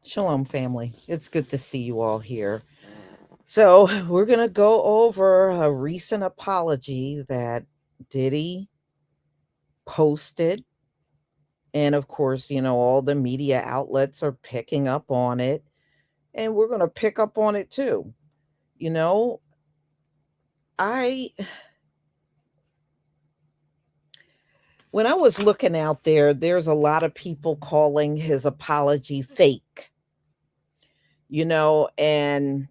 Shalom, family. It's good to see you all here. So, we're going to go over a recent apology that Diddy posted. And of course, all the media outlets are picking up on it. And we're going to pick up on it too. You know, I, when I was looking out there, there's a lot of people calling his apology fake, and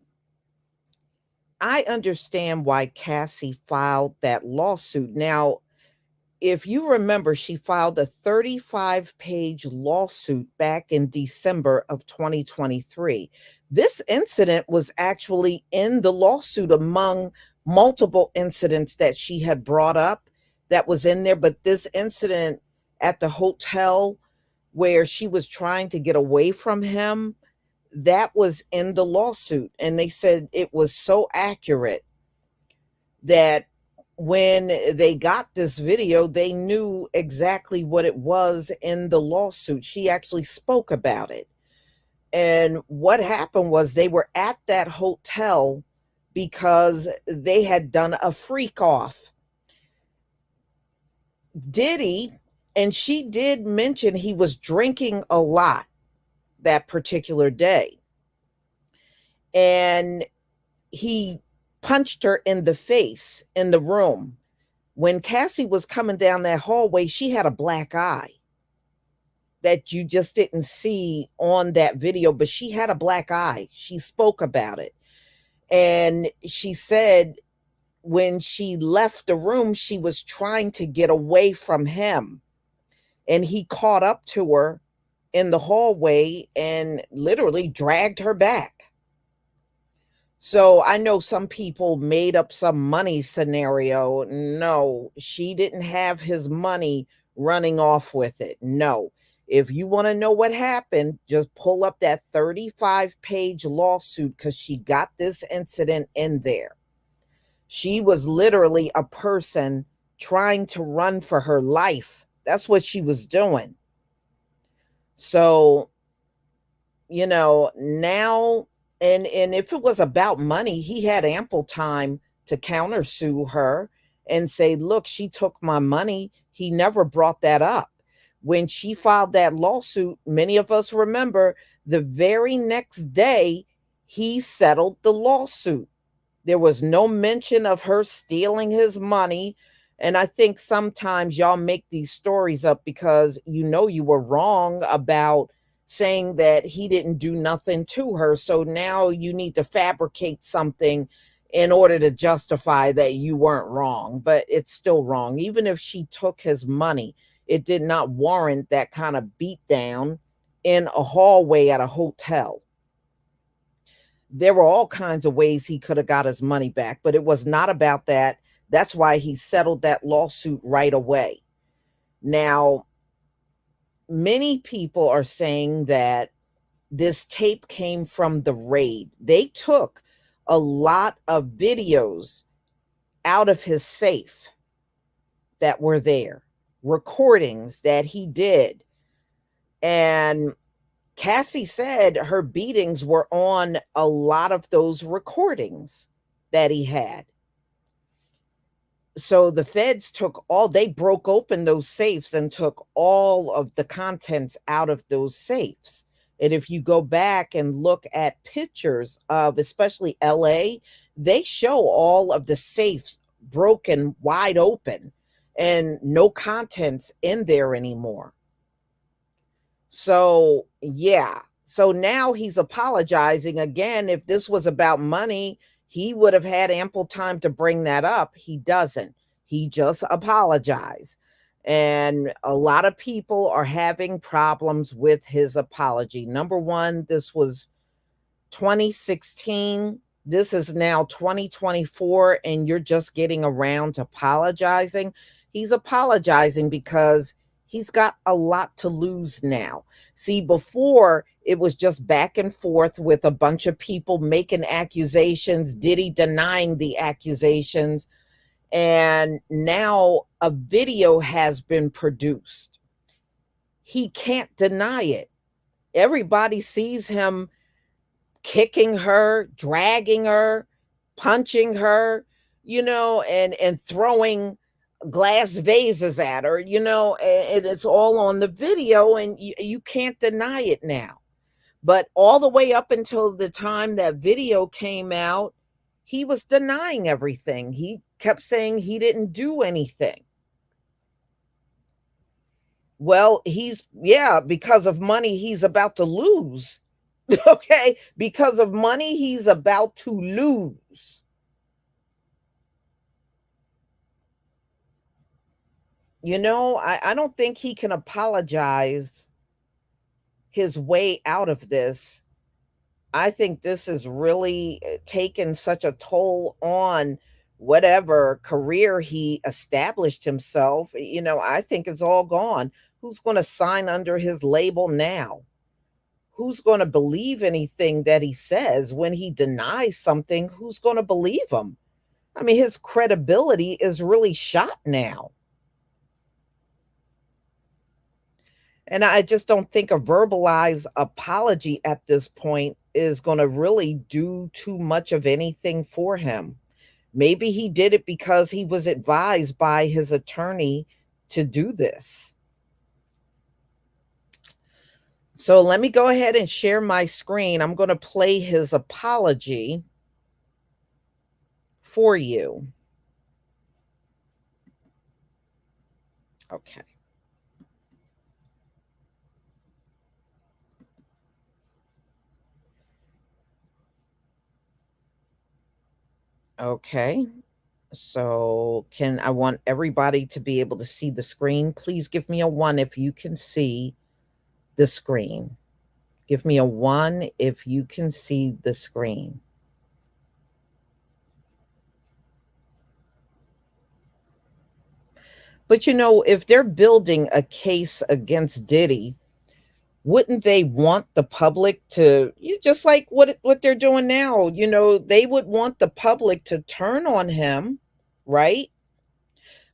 I understand why Cassie filed that lawsuit. Now, if you remember, she filed a 35-page lawsuit back in December of 2023. This incident was actually in the lawsuit among multiple incidents that she had brought up that was in there. But this incident at the hotel where she was trying to get away from him, that was in the lawsuit. And they said it was so accurate that when they got this video, they knew exactly what it was in the lawsuit. She actually spoke about it. And what happened was they were at that hotel because they had done a freak off. Diddy, and she did mention he was drinking a lot that particular day. And he punched her in the face in the room. When Cassie was coming down that hallway, she had a black eye that you just didn't see on that video, but she had a black eye. She spoke about it. And she said when she left the room, she was trying to get away from him. And he caught up to her in the hallway and literally dragged her back. So I know some people made up some money scenario. No, she didn't have his money running off with it. No, If you want to know what happened, just pull up that 35-page lawsuit because she got this incident in there. She was literally a person trying to run for her life. That's what she was doing. So, now, and if it was about money, he had ample time to countersue her and say, look, she took my money. He never brought that up. When she filed that lawsuit, many of us remember the very next day he settled the lawsuit. There was no mention of her stealing his money. And I think sometimes y'all make these stories up because you were wrong about saying that he didn't do nothing to her. So now you need to fabricate something in order to justify that you weren't wrong, but it's still wrong. Even if she took his money, it did not warrant that kind of beat down in a hallway at a hotel. There were all kinds of ways he could have got his money back, but it was not about that. That's why he settled that lawsuit right away. Now, many people are saying that this tape came from the raid. They took a lot of videos out of his safe that were there, recordings that he did. And Cassie said her beatings were on a lot of those recordings that he had. So the feds they broke open those safes and took all of the contents out of those safes. And if you go back and look at pictures of especially LA, they show all of the safes broken wide open and no contents in there anymore. So, yeah. So now he's apologizing again. If this was about money, he would have had ample time to bring that up. He doesn't. He just apologized. And a lot of people are having problems with his apology. Number one, this was 2016. This is now 2024, and you're just getting around to apologizing. He's apologizing because he's got a lot to lose now. See, before it was just back and forth with a bunch of people making accusations, Diddy denying the accusations, and now a video has been produced. He can't deny it. Everybody sees him kicking her, dragging her, punching her, and throwing glass vases at her, and it's all on the video, and you can't deny it now. But all the way up until the time that video came out, he was denying everything. He kept saying he didn't do anything. Well, because of money he's about to lose. Okay, because of money he's about to lose. I don't think he can apologize his way out of this. I think this is really taken such a toll on whatever career he established himself. I think it's all gone. Who's going to sign under his label now? Who's going to believe anything that he says when he denies something? Who's going to believe him? I mean, his credibility is really shot now. And I just don't think a verbalized apology at this point is going to really do too much of anything for him. Maybe he did it because he was advised by his attorney to do this. So let me go ahead and share my screen. I'm going to play his apology for you. Okay. Okay. So I want everybody to be able to see the screen. Please give me a 1 if you can see the screen. Give me a 1 if you can see the screen. But if they're building a case against Diddy, wouldn't they want the public to, just like what they're doing now, they would want the public to turn on him, right?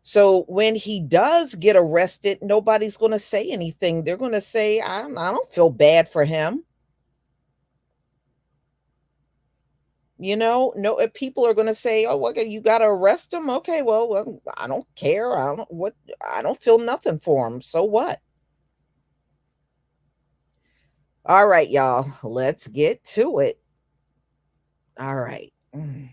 So when he does get arrested, nobody's going to say anything. They're going to say, I don't feel bad for him. No, if people are going to say, oh, okay, you got to arrest him. Okay, well, I don't care. I don't feel nothing for him. So what? All right, y'all, let's get to it. All right. I'm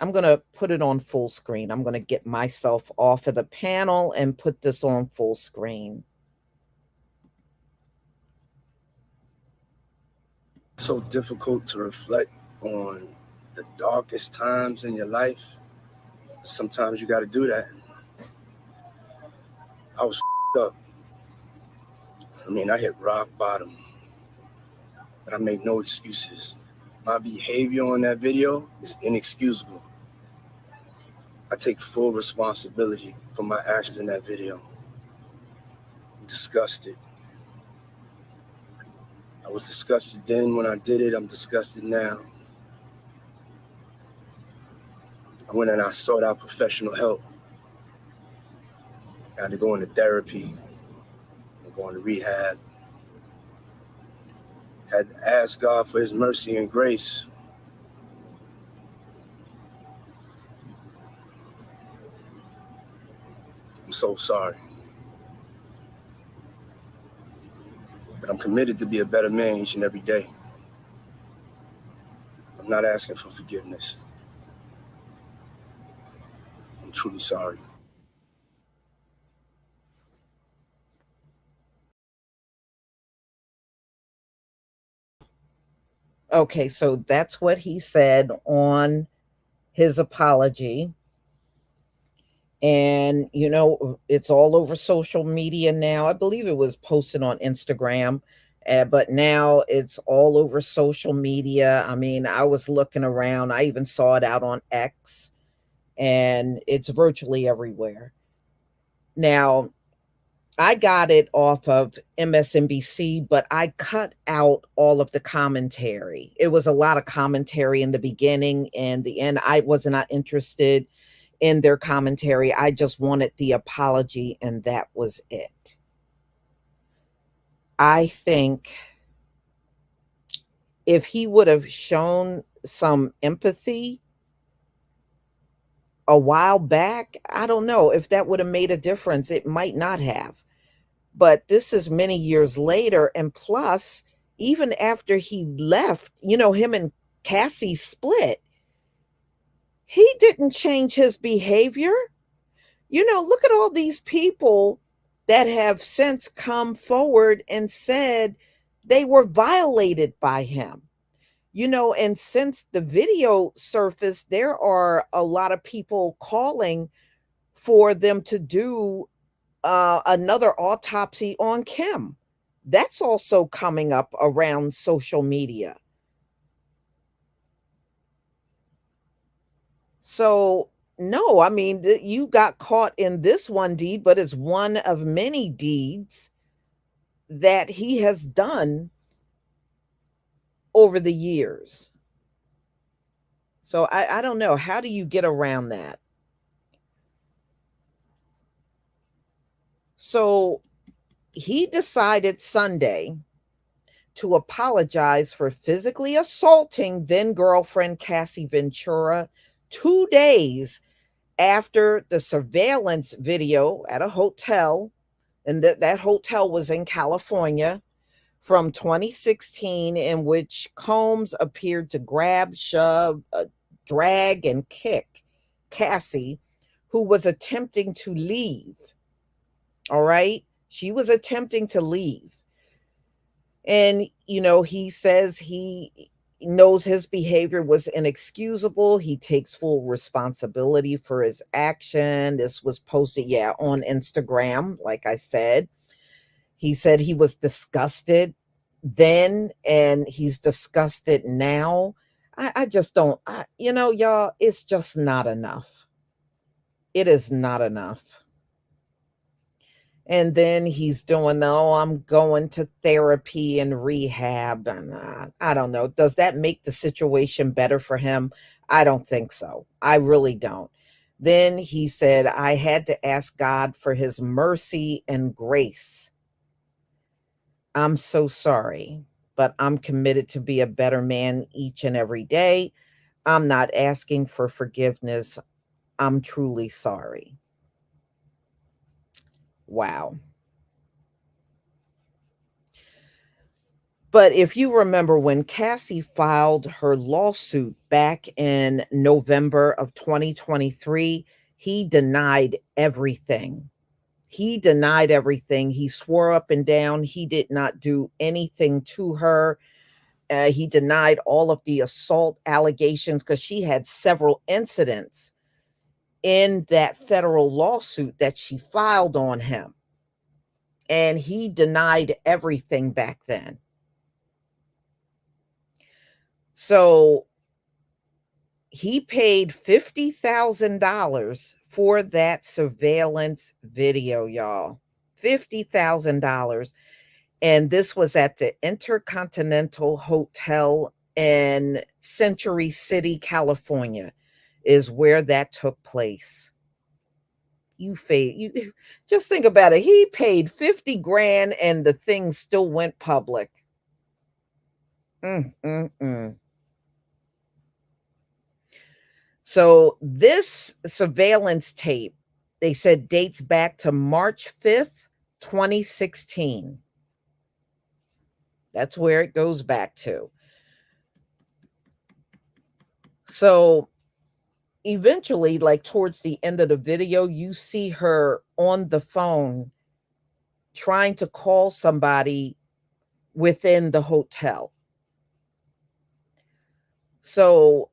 going to put it on full screen. I'm going to get myself off of the panel and put this on full screen. So difficult to reflect on the darkest times in your life. Sometimes you got to do that. I was up. I mean, I hit rock bottom, but I make no excuses. My behavior on that video is inexcusable. I take full responsibility for my actions in that video. I'm disgusted. I was disgusted then when I did it. I'm disgusted now. I went and I sought out professional help. I had to go into therapy. I'm going to rehab. Had to ask God for his mercy and grace. I'm so sorry. But I'm committed to be a better man each and every day. I'm not asking for forgiveness. I'm truly sorry. Okay, so that's what he said on his apology. And, it's all over social media now. I believe it was posted on Instagram, but now it's all over social media. I mean, I was looking around, I even saw it out on X, and it's virtually everywhere. Now, I got it off of MSNBC, but I cut out all of the commentary. It was a lot of commentary in the beginning and the end. I was not interested in their commentary. I just wanted the apology, and that was it. I think if he would have shown some empathy a while back, I don't know if that would have made a difference. It might not have. But this is many years later. And plus, even after he left, him and Cassie split, he didn't change his behavior. Look at all these people that have since come forward and said they were violated by him. And since the video surfaced, there are a lot of people calling for them to do another autopsy on Kim. That's also coming up around social media. So, no, I mean, you got caught in this one deed, but it's one of many deeds that he has done over the years. So I don't know. How do you get around that? So he decided Sunday to apologize for physically assaulting then girlfriend Cassie Ventura 2 days after the surveillance video at a hotel, and that hotel was in California, from 2016, in which Combs appeared to grab, shove, drag, and kick Cassie, who was attempting to leave. All right. She was attempting to leave. And, he says he knows his behavior was inexcusable. He takes full responsibility for his action. This was posted, on Instagram, like I said. He said he was disgusted then and he's disgusted now. I just don't, y'all, it's just not enough. It is not enough. And then he's doing oh, I'm going to therapy and rehab. And I don't know. Does that make the situation better for him? I don't think so. I really don't. Then he said, I had to ask God for his mercy and grace. I'm so sorry, but I'm committed to be a better man each and every day. I'm not asking for forgiveness. I'm truly sorry. Wow. But if you remember when Cassie filed her lawsuit back in November of 2023, he denied everything. He denied everything. He swore up and down he did not do anything to her. He denied all of the assault allegations because she had several incidents in that federal lawsuit that she filed on him. And he denied everything back then. So he paid $50,000 for that surveillance video, y'all. $50,000. And this was at the Intercontinental Hotel in Century City, California, is where that took place. You just think about it. He paid 50 grand and the thing still went public. Mm, mm, mm. So this surveillance tape, they said, dates back to March 5th, 2016. That's where it goes back to. So eventually, like towards the end of the video, you see her on the phone trying to call somebody within the hotel. So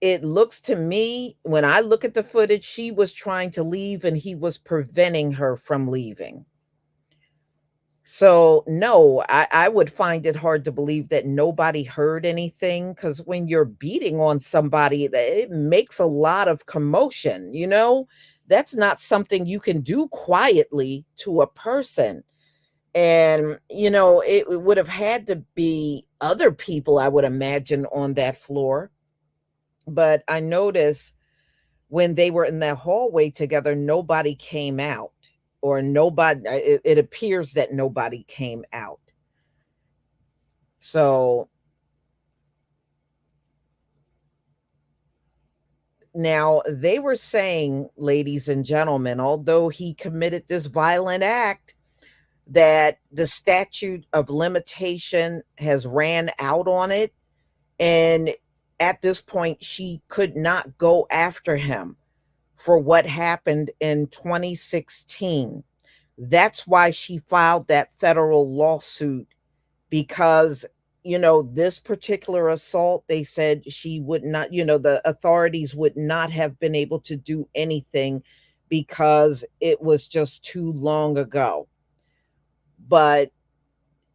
it looks to me, when I look at the footage, she was trying to leave and he was preventing her from leaving. So, no, I would find it hard to believe that nobody heard anything, because when you're beating on somebody, it makes a lot of commotion, you know? That's not something you can do quietly to a person. And, it would have had to be other people, I would imagine, on that floor. But I noticed when they were in that hallway together, nobody came out, or nobody, it appears that nobody came out. So now they were saying, ladies and gentlemen, although he committed this violent act, that the statute of limitation has ran out on it. And at this point, she could not go after him for what happened in 2016. That's why she filed that federal lawsuit, because this particular assault, they said she would not, the authorities would not have been able to do anything because it was just too long ago. But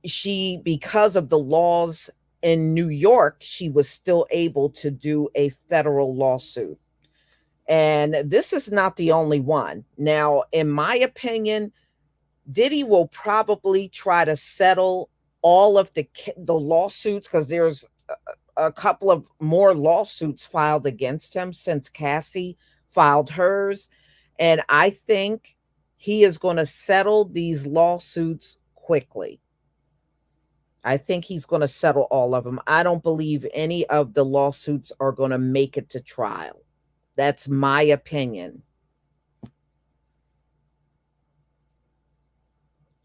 because of the laws in New York, she was still able to do a federal lawsuit. And this is not the only one. Now, in my opinion, Diddy will probably try to settle all of the lawsuits, because there's a couple of more lawsuits filed against him since Cassie filed hers. And I think he is going to settle these lawsuits quickly. I think he's going to settle all of them. I don't believe any of the lawsuits are going to make it to trial. That's my opinion.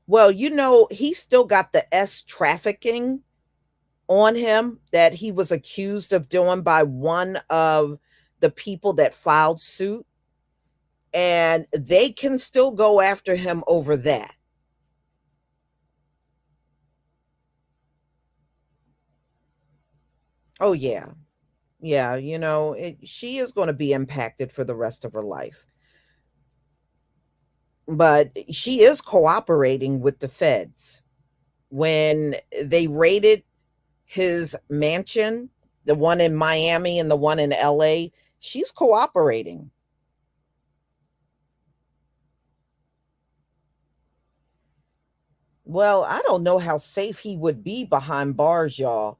Well, he still got the S trafficking on him that he was accused of doing by one of the people that filed suit. And they can still go after him over that. Oh, yeah. Yeah, she is going to be impacted for the rest of her life. But she is cooperating with the feds. When they raided his mansion, the one in Miami and the one in LA, she's cooperating. Well, I don't know how safe he would be behind bars, y'all.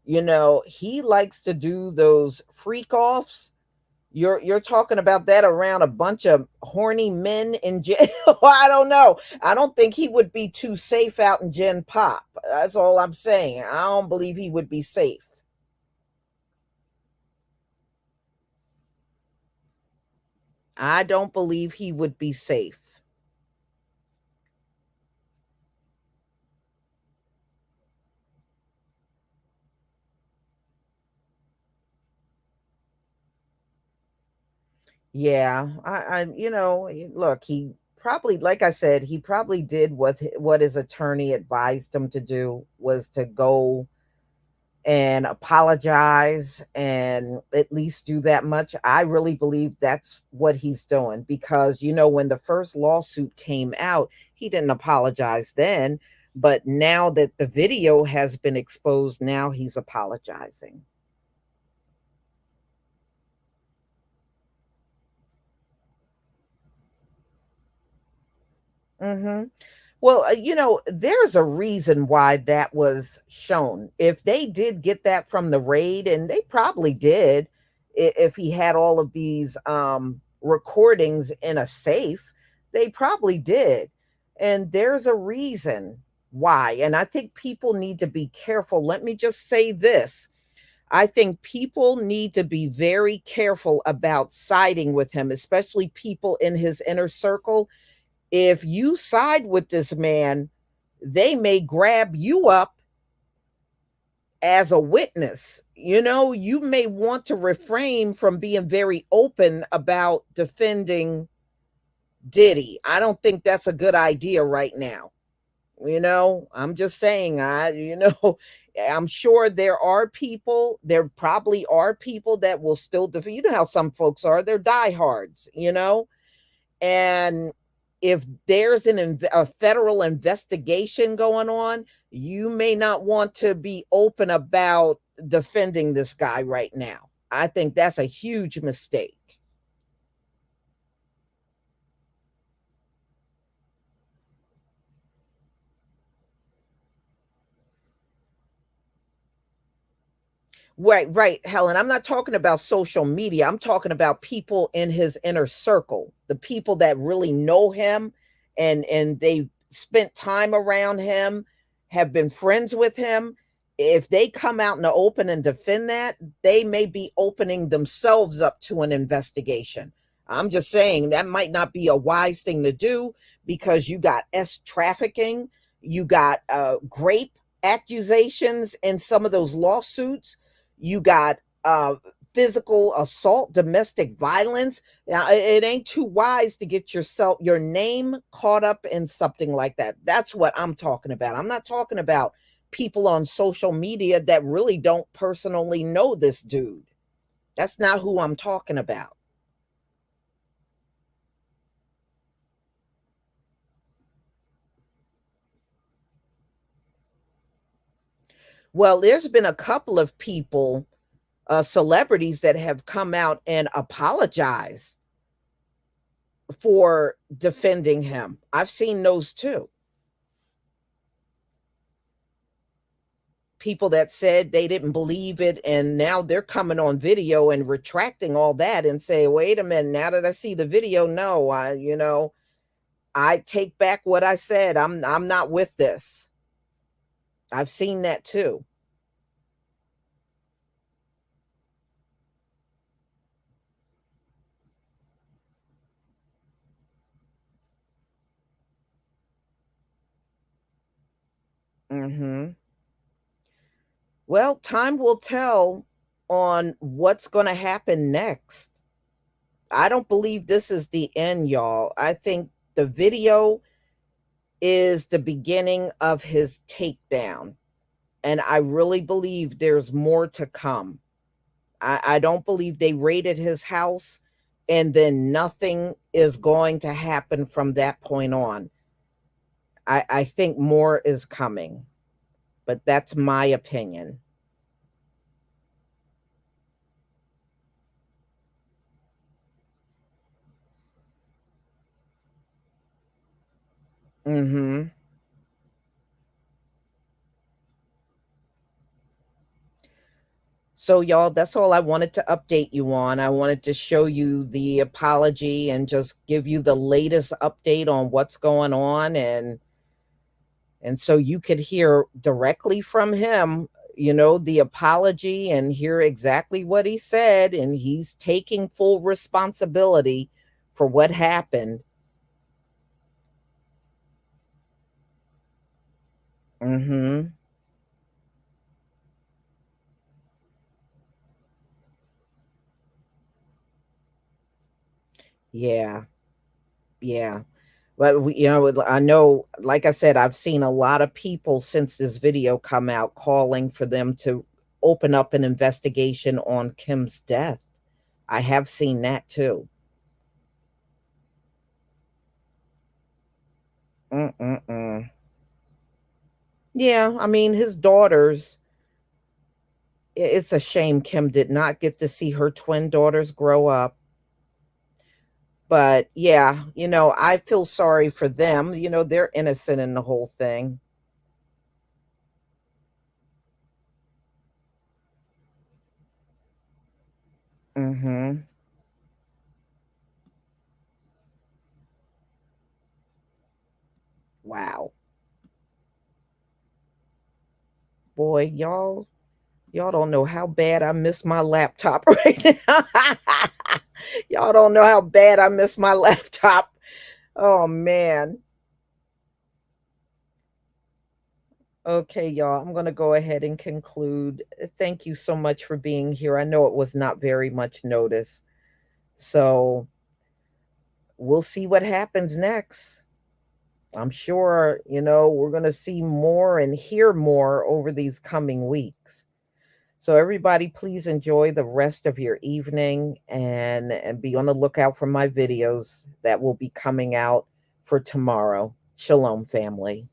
You know, he likes to do those freak offs. You're talking about that around a bunch of horny men in jail. I don't know. I don't think he would be too safe out in Gen Pop. That's all I'm saying. I don't believe he would be safe. I don't believe he would be safe. Yeah, look, he probably, like I said, he probably did what his attorney advised him to do, was to go and apologize and at least do that much. I really believe that's what he's doing because, when the first lawsuit came out, he didn't apologize then. But now that the video has been exposed, now he's apologizing. Hmm. Well, there's a reason why that was shown. If they did get that from the raid, and they probably did, if he had all of these recordings in a safe, they probably did. And there's a reason why. And I think people need to be careful. Let me just say this. I think people need to be very careful about siding with him, especially people in his inner circle. If you side with this man, they may grab you up as a witness. You may want to refrain from being very open about defending Diddy. I don't think that's a good idea right now. I'm just saying, I'm sure there probably are people that will still defend. You know how some folks are, they're diehards. And if there's a federal investigation going on, you may not want to be open about defending this guy right now. I think that's a huge mistake. Right, right, Helen. I'm not talking about social media. I'm talking about people in his inner circle, the people that really know him and they spent time around him, have been friends with him. If they come out in the open and defend that, they may be opening themselves up to an investigation. I'm just saying that might not be a wise thing to do because you got trafficking, you got grape accusations in some of those lawsuits, you got physical assault, domestic violence. Now, it ain't too wise to get your name caught up in something like that. That's what I'm talking about. I'm not talking about people on social media that really don't personally know this dude. That's not who I'm talking about. Well, there's been a couple of people, celebrities, that have come out and apologized for defending him. I've seen those too. People that said they didn't believe it, and now they're coming on video and retracting all that and say, wait a minute, now that I see the video, no, I take back what I said. I'm not with this. I've seen that too. Hmm. Well, time will tell on what's going to happen next. I don't believe this is the end, y'all. I think the video is the beginning of his takedown. And I really believe there's more to come. I don't believe they raided his house and then nothing is going to happen from that point on. I think more is coming, but that's my opinion. Hmm. So, y'all, that's all I wanted to update you on. I wanted to show you the apology and just give you the latest update on what's going on, and so you could hear directly from him, the apology, and hear exactly what he said, and he's taking full responsibility for what happened. Mhm. Yeah. Yeah. But I know, like I said, I've seen a lot of people since this video come out calling for them to open up an investigation on Kim's death. I have seen that too. Mm-mm-mm. Yeah, I mean, his daughters, it's a shame Kim did not get to see her twin daughters grow up. But yeah, I feel sorry for them. They're innocent in the whole thing. Mm-hmm. Wow. Boy, y'all don't know how bad I miss my laptop right now. Y'all don't know how bad I miss my laptop. Oh man. Okay, y'all, I'm going to go ahead and conclude. Thank you so much for being here. I know it was not very much notice. So, we'll see what happens next. I'm sure, we're going to see more and hear more over these coming weeks. So everybody, please enjoy the rest of your evening, and be on the lookout for my videos that will be coming out for tomorrow. Shalom, family.